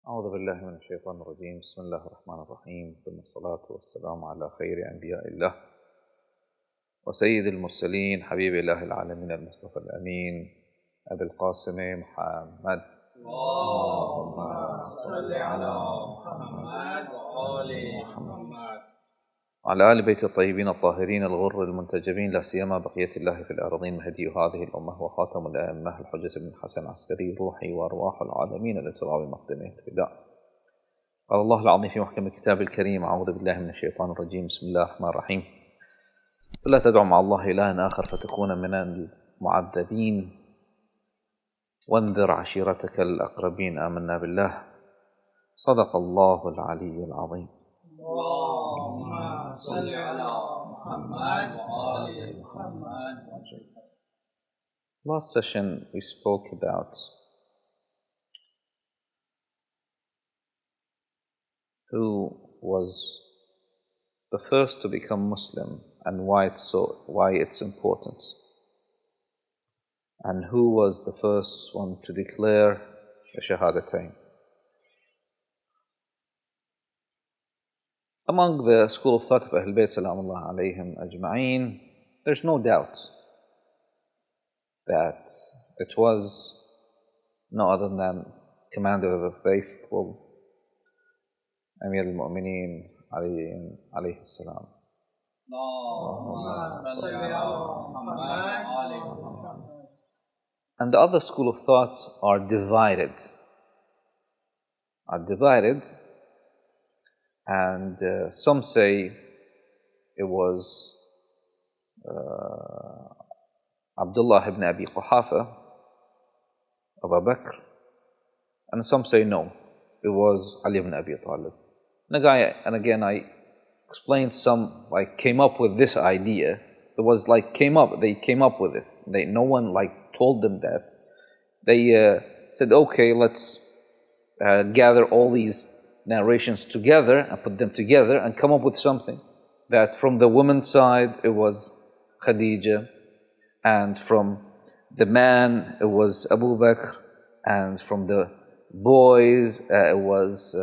أعوذ بالله من الشيطان الرجيم. بسم الله الرحمن الرحيم. ثم الصلاة والسلام على خير أنبياء الله وسيد المرسلين حبيب الله العالمين المصطفى الأمين أبي القاسم محمد. اللهم صل على محمد وآل محمد وعلى آل بيت الطيبين الطاهرين الغر المنتجبين، لا سيما بقية الله في الأرضين مهدي هذه الأمة وخاتم الأئمة الحجة بن الحسن العسكري، روحي وأرواح العالمين لتراب مقدمه الفداء. قال الله العظيم في محكم الكتاب الكريم: أعوذ بالله من الشيطان الرجيم. بسم الله الرحمن الرحيم. لا تدعوا مع الله إلها آخر فتكون من المعذبين وانذر عشيرتك الأقربين. آمنا بالله. صدق الله العلي العظيم. اللهم صل على محمد وآل محمد. Last session we spoke about who was the first to become Muslim and why it's important, and who was the first one to declare the Shahadatain. Among the school of thought of Ahlulbayt Salam-O-Alaykum Ajma'een, there's no doubt that it was no other than Commander of the Faithful, Amir Al-Mu'mineen alayhi salam. And the other school of thought are divided. And some say it was Abdullah ibn Abi Quhafa, Abu Bakr, and some say no, it was Ali ibn Abi Talib. And again, I explained some, came up with this idea. It was they came up with it. No one told them that. They said, okay, let's gather all these narrations together and put them together and come up with something. That from the woman's side, it was Khadija, and from the man, it was Abu Bakr, and from the boys, it was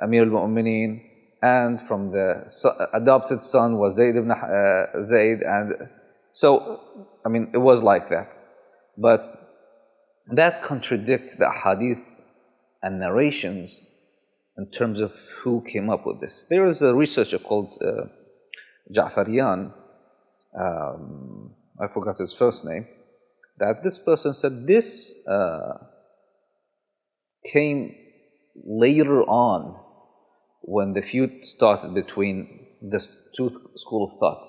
Amir al-Mu'mineen, and from the adopted son was Zayd ibn Zayd, and so, it was like that. But that contradicts the hadith and narrations in terms of who came up with this. There is a researcher called Ja'farian, I forgot his first name, that this person said this came later on when the feud started between the two school of thought.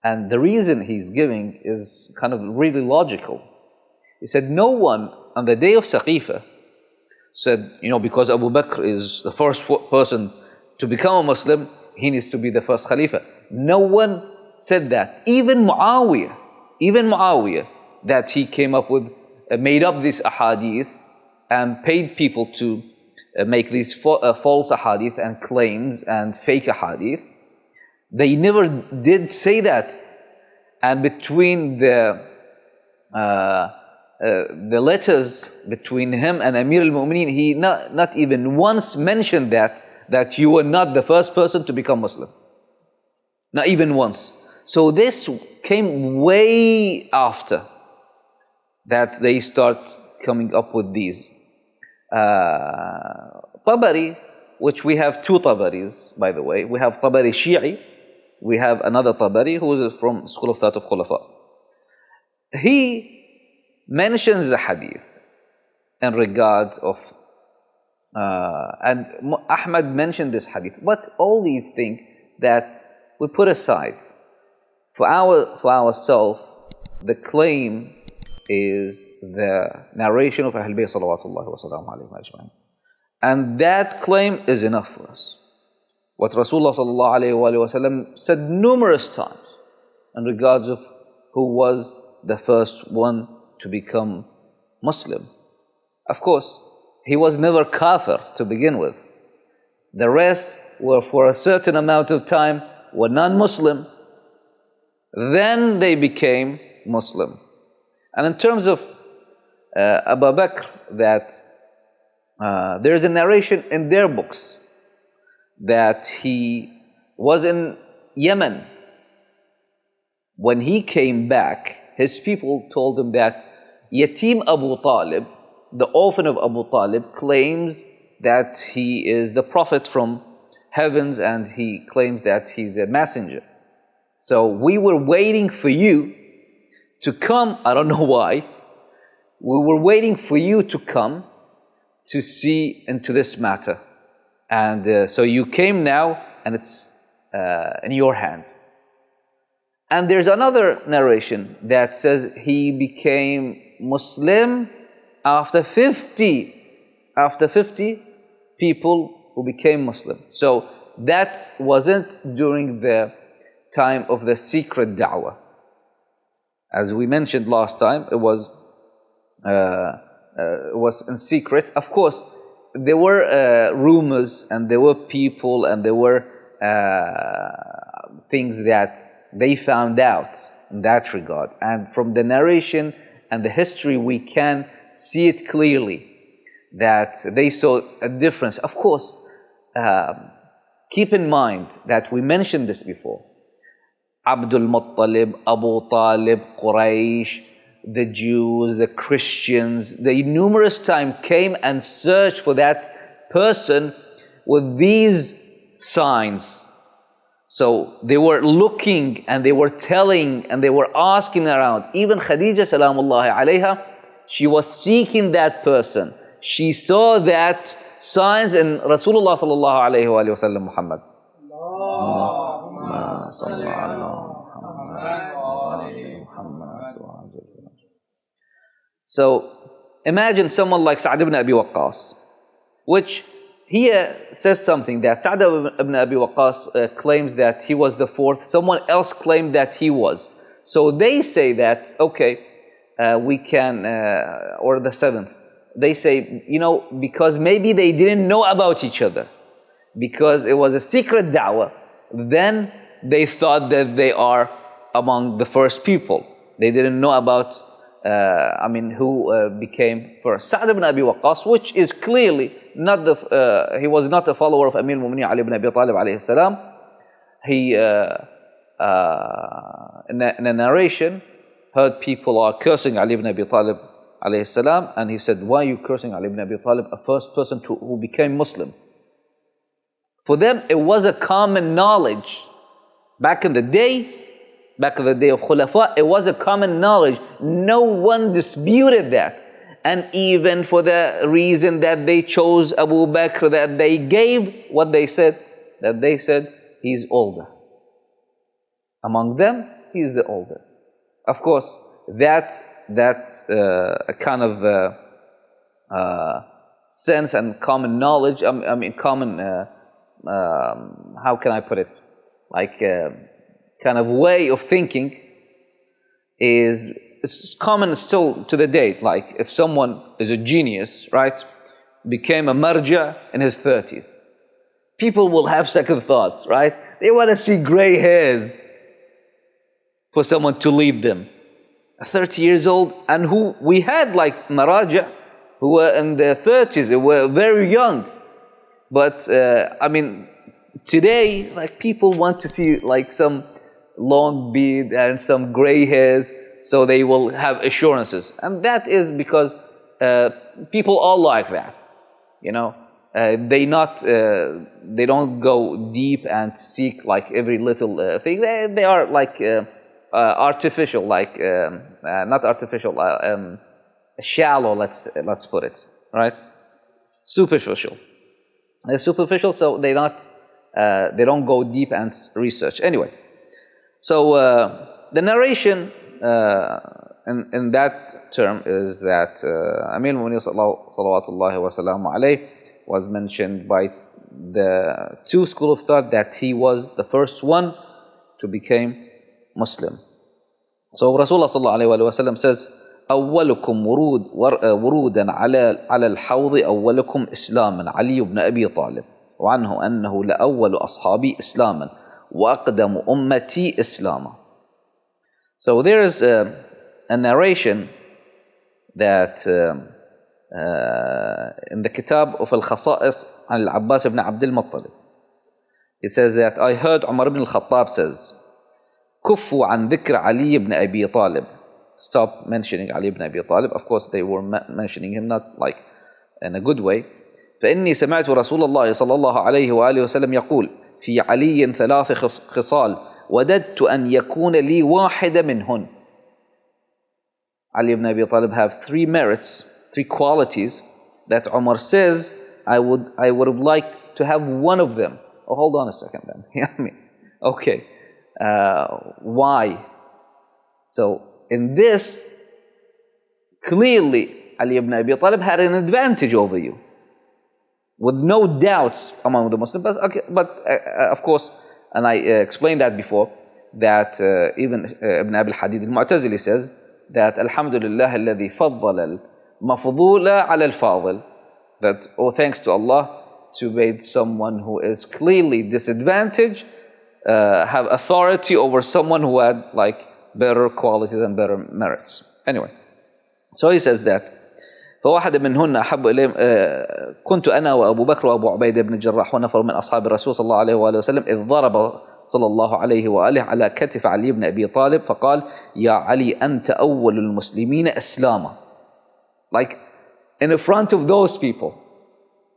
And the reason he's giving is kind of really logical. He said no one on the day of Saqifa said, because Abu Bakr is the first person to become a Muslim, he needs to be the first Khalifa. No one said that. Even Muawiyah, that he came up with, made up these ahadith and paid people to make these false ahadith and claims and fake ahadith. They never did say that. And between the letters between him and Amir al-Mu'mineen, he not even once mentioned that you were not the first person to become Muslim. Not even once. So this came way after that they start coming up with these. Tabari, which we have two Tabaris, by the way. We have Tabari Shi'i, we have another Tabari who is from School of Thought of Khulafa. He mentions the hadith in regards of, and Ahmad mentioned this hadith. But all these things that we put aside, for ourselves, the claim is the narration of Ahlulbayt salawatullahi wa salamu alayhim. And that claim is enough for us. What Rasulullah sallallahu alayhi wa sallam said numerous times in regards of who was the first one to become Muslim. Of course, he was never kafir to begin with. The rest were for a certain amount of time were non-Muslim. Then they became Muslim. And in terms of Abu Bakr that there is a narration in their books that he was in Yemen. When he came back, his people told him that Yatim Abu Talib, the orphan of Abu Talib, claims that he is the prophet from heavens and he claims that he's a messenger. So we were waiting for you to come. I don't know why. We were waiting for you to come to see into this matter. And so you came now and it's in your hand. And there's another narration that says he became Muslim after 50 people who became Muslim. So that wasn't during the time of the secret da'wah. As we mentioned last time, it was in secret. Of course, there were rumors and there were people and there were things that they found out in that regard. And from the narration and the history, we can see it clearly that they saw a difference. Of course, keep in mind that we mentioned this before. Abdul Muttalib, Abu Talib, Quraysh, the Jews, the Christians, they numerous times came and searched for that person with these signs. So they were looking and they were telling and they were asking around. Even Khadija Salamullahi alayha, she was seeking that person. She saw that signs in Rasulullah sallallahu alayhi wa sallam Muhammad. So imagine someone like Sa'd ibn Abi Waqqas, which here says something that Sa'd ibn Abi Waqqas claims that he was the fourth. Someone else claimed that he was. So they say that, okay, we can, or the seventh. They say, you know, because maybe they didn't know about each other. Because it was a secret da'wah. Then they thought that they are among the first people. They didn't know about, who became first. Sa'd ibn Abi Waqqas, which is clearly not the, he was not a follower of Amir al-Mu'minin Ali ibn Abi Talib alayhi salam. He, in a narration, heard people are cursing Ali ibn Abi Talib alayhi salam, and he said, why are you cursing Ali ibn Abi Talib, a first person who became Muslim? For them, it was a common knowledge. Back in the day of Khulafa, it was a common knowledge. No one disputed that. And even for the reason that they chose Abu Bakr, that they gave what they said, that they said, he's older. Among them, he's the older. Of course, that's a kind of sense and common knowledge, common, how can I put it? Like kind of way of thinking it's common still to the date. Like if someone is a genius, right, became a marja in his 30s, people will have second thoughts, right? They want to see gray hairs for someone to lead them. 30 years old, and who we had like maraja who were in their 30s, they were very young. But today, like people want to see like some long beard and some gray hairs, so they will have assurances. And that is because people all like that, you know. They don't go deep and seek like every little thing. They are like artificial, like not artificial, shallow. Let's put it right. Superficial. They're superficial, so they don't go deep and research. Anyway, so the narration in that term is that Amir al-Mu'minin sallallahu wa sallam alayhi was mentioned by the two school of thought that he was the first one to become Muslim. So Rasulullah sallallahu alayhi wa sallam says, أولكم ورودا على الحوض أولكم إسلاما علي بن أبي طالب وعنه أنه لأول أصحابي إسلاما وأقدم أمتي إسلاما. So there is a narration that in the Kitab of Al-Khasa'is Al-Abbas ibn Abdul Muttalib, he says that I heard Umar ibn al-Khattab says, كفوا عن ذكر علي ibn Abi Talib. Stop mentioning Ali ibn Abi Talib. Of course, they were mentioning him not like in a good way. فإني سمعت رسول الله صلى الله عليه وآله وسلم يقول في علي ثلاث خصال وددت أن يكون لي واحدة منهن. Ali ibn Abi Talib have three merits, three qualities that Umar says I would have liked to have one of them. Oh, hold on a second then. Okay. Why? So in this, clearly Ali ibn Abi Talib had an advantage over you, with no doubts among the Muslims. But of course, and I explained that before, that even Ibn Abi al-Hadid al-Mu'tazili says that Alhamdulillah alladhi faddala al-mafdula ala al-fadil, that thanks to Allah to made someone who is clearly disadvantaged have authority over someone who had like better qualities and better merits. Anyway, so he says that فواحد منهن أحب إليه كنت أنا وأبو بكر وأبو عبيدة بن الجراح ونفر من أصحاب الرسول صلى الله عليه وآله وسلم إذ ضرب صلى الله عليه وآله على كتف علي بن أبي طالب فقال يا علي أنت أول المسلمين إسلاما. Like in front of those people,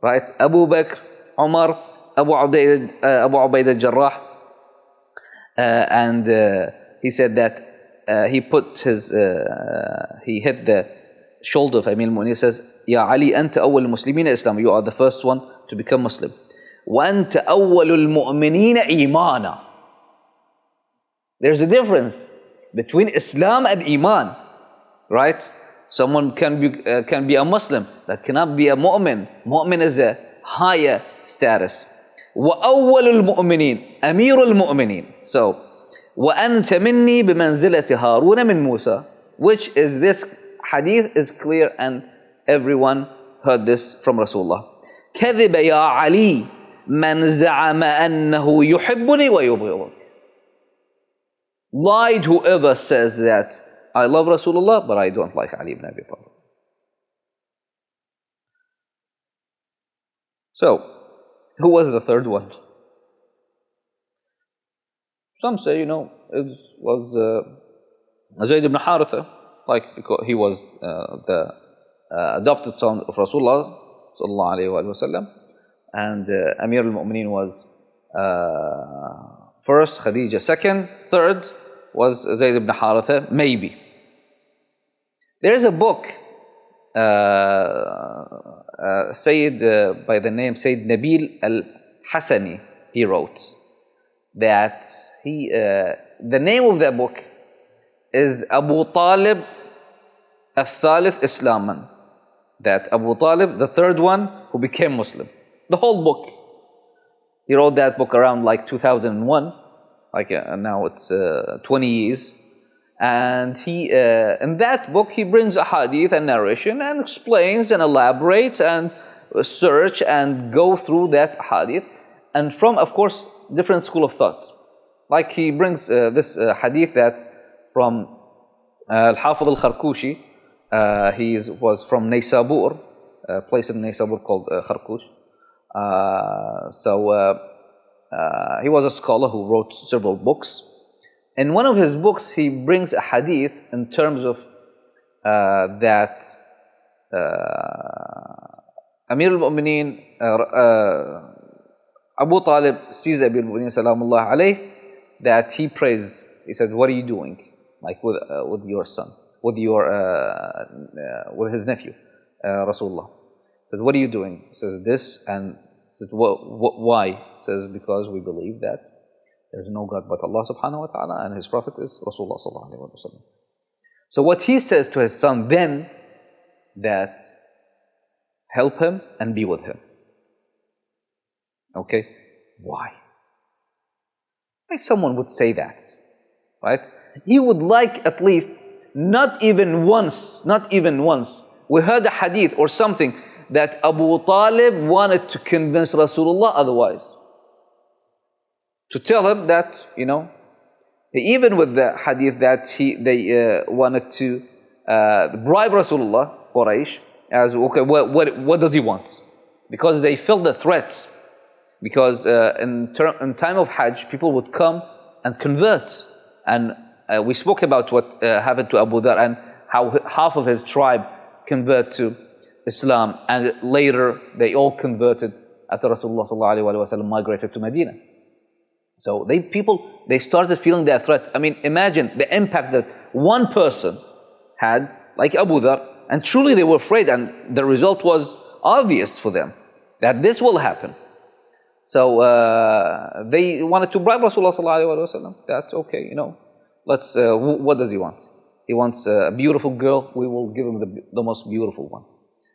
right? Abu Bakr, Umar, Abu Ubaid al-Jarrah, and he said that he put his, he hit the shoulder of Amir al-Mu'minin, says, Ya Ali, anta awwal muslimina Islam. You are the first one to become Muslim. Wa anta awwalul mu'minina imana. There's a difference between Islam and Iman, right? Someone can be a Muslim, but cannot be a mu'min. Mu'min is a higher status. وأول المؤمنين أمير المؤمنين. So وأنت مني بمنزلة هارون من موسى, which is this hadith is clear and everyone heard this from Rasulullah. كذب يا علي من زعم أنه يحبني ويبغضك. Lied whoever says that I love Rasulullah but I don't like Ali ibn Abi Talib. So who was the third one? Some say, it was Zayd ibn Haritha, like because he was the adopted son of Rasulullah sallallahu alaihi wasallam, and Amir al-Mu'minin was first, Khadija second, third was Zayd ibn Haritha, maybe. There is a book Sayyid by the name Sayyid Nabil al-Hassani, he wrote that the name of that book is Abu Talib al-Thalith Islaman, that Abu Talib, the third one who became Muslim. The whole book. He wrote that book around like 2001, like now it's 20 years. And he, in that book, he brings a hadith and narration and explains and elaborates and search and go through that hadith. And from, of course, different school of thought. Like he brings this hadith that from Al-Hafidh al-Kharkushi, he was from Naysabur, a place in Naysabur called Kharkush. He was a scholar who wrote several books. In one of his books, he brings a hadith in terms of that Amir al-Mu'minin, Abu Talib sees Amir al-Mu'minin, Salamullah alayh, that he prays. He said, what are you doing? Like with your son, with his nephew, Rasulullah. He said, what are you doing? He says, this, and he said, why? He says, because we believe that there's no God but Allah subhanahu wa ta'ala and His Prophet is Rasulullah sallallahu alayhi wa sallam. So what he says to his son then, that help him and be with him. Okay? Why? Why someone would say that? Right? He would like at least, not even once, we heard a hadith or something that Abu Talib wanted to convince Rasulullah otherwise. To tell him that, even with the hadith that they wanted to bribe Rasulullah, Quraysh, as, okay, what does he want? Because they felt the threat. Because in time of Hajj, people would come and convert. And we spoke about what happened to Abu Dhar and how half of his tribe convert to Islam, and later they all converted after Rasulullah ﷺ migrated to Medina. So they started feeling that threat. I mean, imagine the impact that one person had, like Abu Dhar, and truly they were afraid, and the result was obvious for them that this will happen. So they wanted to bribe Rasulullah ﷺ. That's okay, let's. What does he want? He wants a beautiful girl. We will give him the most beautiful one.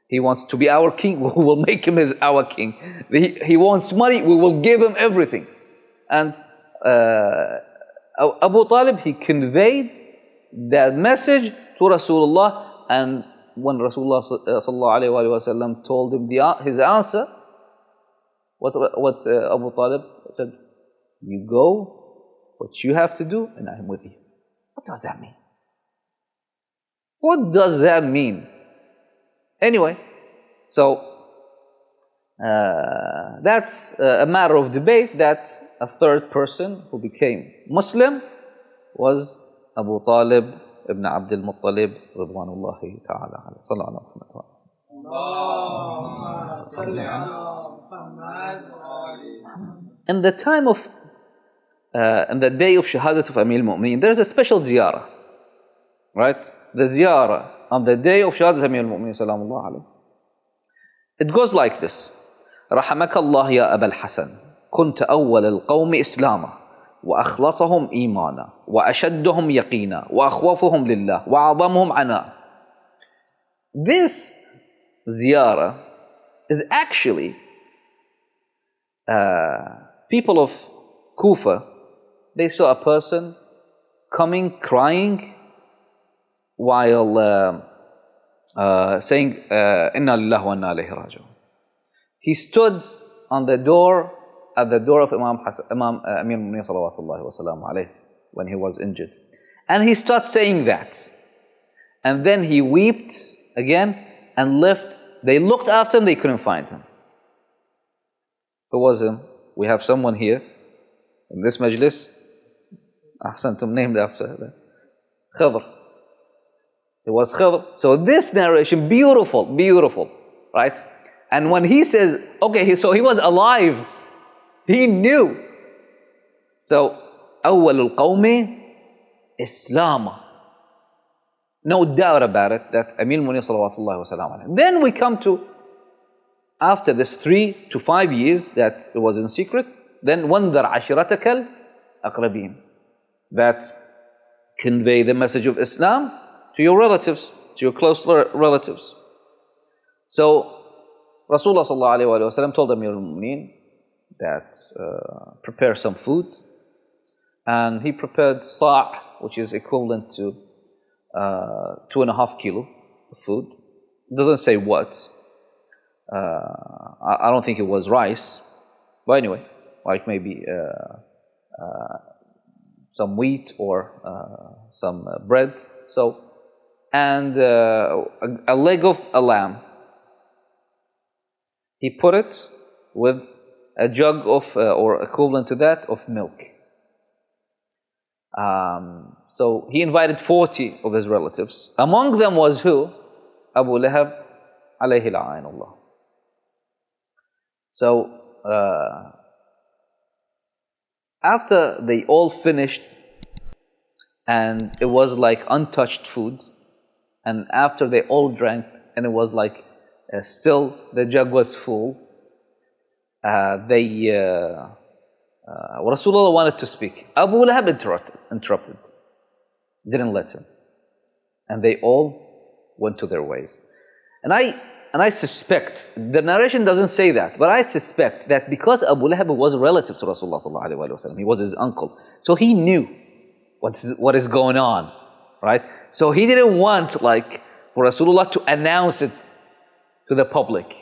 He wants to be our king. We will make him as our king. He wants money. We will give him everything. And Abu Talib, he conveyed that message to Rasulullah. And when Rasulullah ﷺ told him his answer, what Abu Talib said, you go, what you have to do, and I'm with you. What does that mean? What does that mean? Anyway, so that's a matter of debate, that a third person who became Muslim was Abu Talib ibn Abdul Muttalib Ridwanullahi ta'ala alayhi. Sallallahu alayhi. In the time of, in the day of Shahadat of Amir al-Mu'mineen, there's a special ziyarah, right? The ziyarah on the day of Shahadat Amir al-Mu'mineen Sallallahu alayhi. It goes like this. رحمك الله يا أبا الحسن كنت أول القوم إسلاما وأخلصهم إيمانا وأشدهم يقينا وأخوفهم لله وأعظمهم عناء. This ziyarah is actually people of Kufa, they saw a person coming crying while saying Inna lillahi wa inna ilayhi raji'un. He stood on the door, at the door of Imam Amir al-Mu'mineen salawatullahi wa salamu alayhi, when he was injured. And he started saying that. And then he wept again and left. They looked after him, they couldn't find him. Who was him? We have someone here in this majlis, Ahsantum, named after that. Khidr. It was Khidr. So this narration, beautiful, beautiful, right? And when he says, okay, so he was alive, he knew. So, أول القوم إسلاما. No doubt about it that Amir al-Mu'mineen salawatullahi wa salam alayhi. Then we come to, after this 3 to 5 years that it was in secret, then وَانذَرْ عَشِرَتَكَ الْأَقْرَبِينَ. That convey the message of Islam to your relatives, to your close relatives. So, Rasulullah sallallahu alayhi wa sallam told Amir al-Mu'mineen that prepare some food, and he prepared sa', which is equivalent to 2.5 kilo of food. It doesn't say what. I don't think it was rice, but anyway, like maybe some wheat or some bread. So, and a leg of a lamb. He put it with a jug of, or equivalent to that, of milk. So he invited 40 of his relatives. Among them was who? Abu Lahab, alayhi la'anullah. So after they all finished, and it was like untouched food, and after they all drank, and it was like still the jug was full, Rasulullah wanted to speak. Abu Lahab interrupted, didn't let him. And they all went to their ways. And I suspect, the narration doesn't say that, but I suspect that because Abu Lahab was a relative to Rasulullah sallallahu alaihi wasallam, he was his uncle, so he knew what is going on, right? So he didn't want like for Rasulullah to announce it to the public.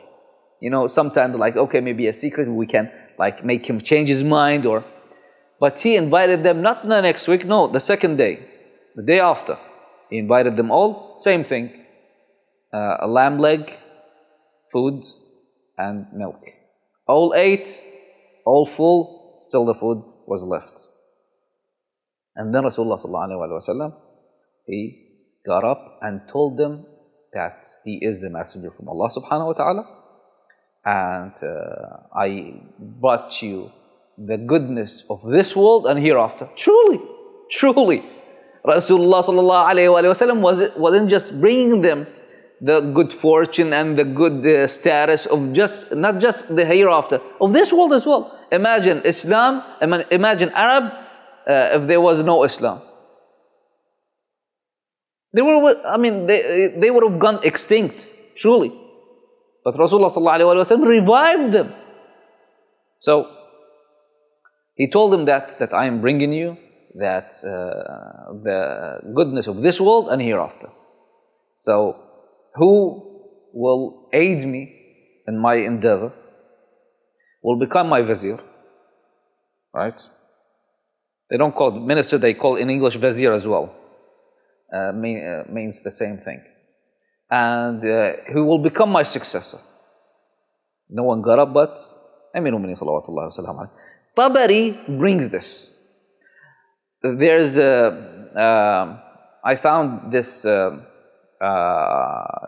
You know, sometimes like, okay, maybe a secret, we can like make him change his mind, but he invited them not the next week, no, the second day, the day after. He invited them all, same thing. A lamb leg, food, and milk. All ate, all full, still the food was left. And then Rasulullah ﷺ, he got up and told them that he is the messenger from Allah subhanahu wa ta'ala, and I brought you the goodness of this world and hereafter. Truly, truly, Rasulullah ﷺ wasn't just bringing them the good fortune and the good status of not just the hereafter, of this world as well. Imagine Islam, imagine Arab if there was no Islam. They would have gone extinct, truly. But Rasulullah ﷺ revived them. So he told them that I am bringing you that the goodness of this world and hereafter. So who will aid me in my endeavor will become my vizier, right? They don't call it minister, they call in English vizier as well. Means the same thing. And who will become my successor. No one got up but Amir al-Mu'minin salawatullah wa sallam alayhi. Tabari brings this. There's I found this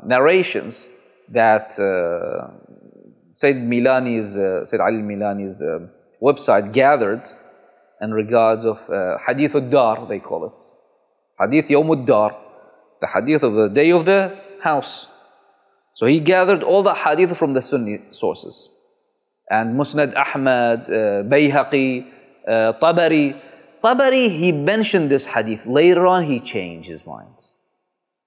narrations that Sayyid Ali Milani's website gathered in regards of Hadith al-Dar, they call it. Hadith Yawm al-Dar, the hadith of the day of the house. So he gathered all the hadith from the Sunni sources. And Musnad Ahmad, Bayhaqi, Tabari, he mentioned this hadith. Later on, he changed his mind.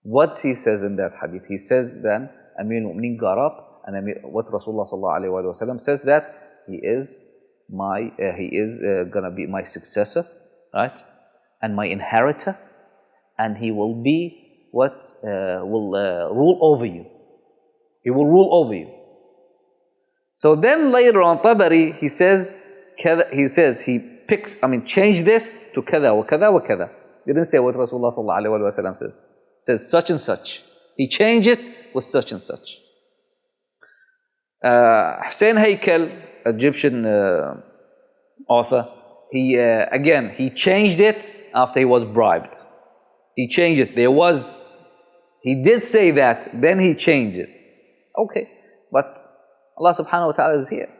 What he says in that hadith? He says then, Amir al-Mu'minin got up, and what Rasulullah ﷺ says that he is gonna be my successor, right? And my inheritor, and he will be what will rule over you. He will rule over you. So then later on, Tabari, he says he picks, change this to kada wa kada wa kada. He didn't say what Rasulullah ﷺ says. Says such and such. He changed it with such and such. Hussein Haykal, Egyptian author, he changed it after he was bribed. He changed it. He did say that, then he changed it. Okay, but Allah subhanahu wa ta'ala is here.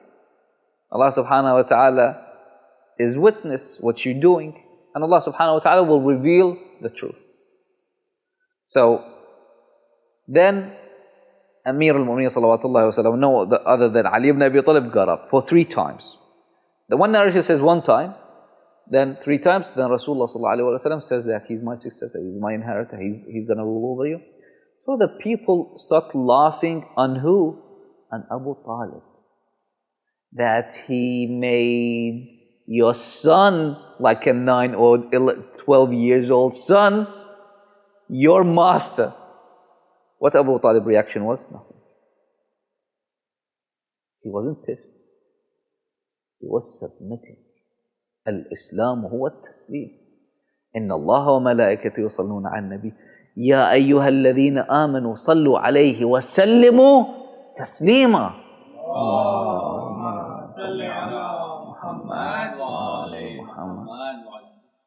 Allah subhanahu wa ta'ala is witness what you're doing, and Allah subhanahu wa ta'ala will reveal the truth. So then Amir al-Mu'minin salawatullah wa sallam, no other than Ali ibn Abi Talib, got up for 3 times. The one narration says 1 time, then 3 times, then Rasulullah sallallahu alaihi wasallam says that he's my successor, he's my inheritor, he's going to rule over you. So the people start laughing on who? On Abu Talib. That he made your son, like a 9 or 12 years old son, your master. What Abu Talib's reaction was? Nothing. He wasn't pissed. He was submitting. Al-Islam huwa at-taslim. Inna Allah wa malaikatahu yusalluna 'alan nabi. Ya ayyuhalladhina amanu sallu 'alayhi wa sallimu taslima. Allahumma salli 'ala Muhammad wa ali Muhammad.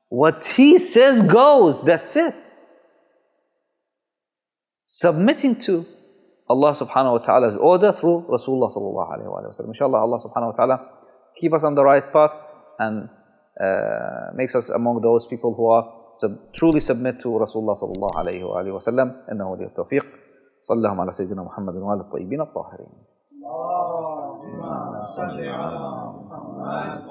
What he says goes, that's it. Submitting to Allah subhanahu wa ta'ala's order through Rasulullah sallallahu alayhi wa sallam. Inshallah, Allah subhanahu wa ta'ala keep us on the right path and makes us among those people who are truly submit to Rasulullah sallallahu alayhi wa sallam. Innahu waliyyut tawfiq. Sallallahu ala sayyidina Muhammadin wa ala tayyibin at-tahirin. Allahumma salli ala Muhammad.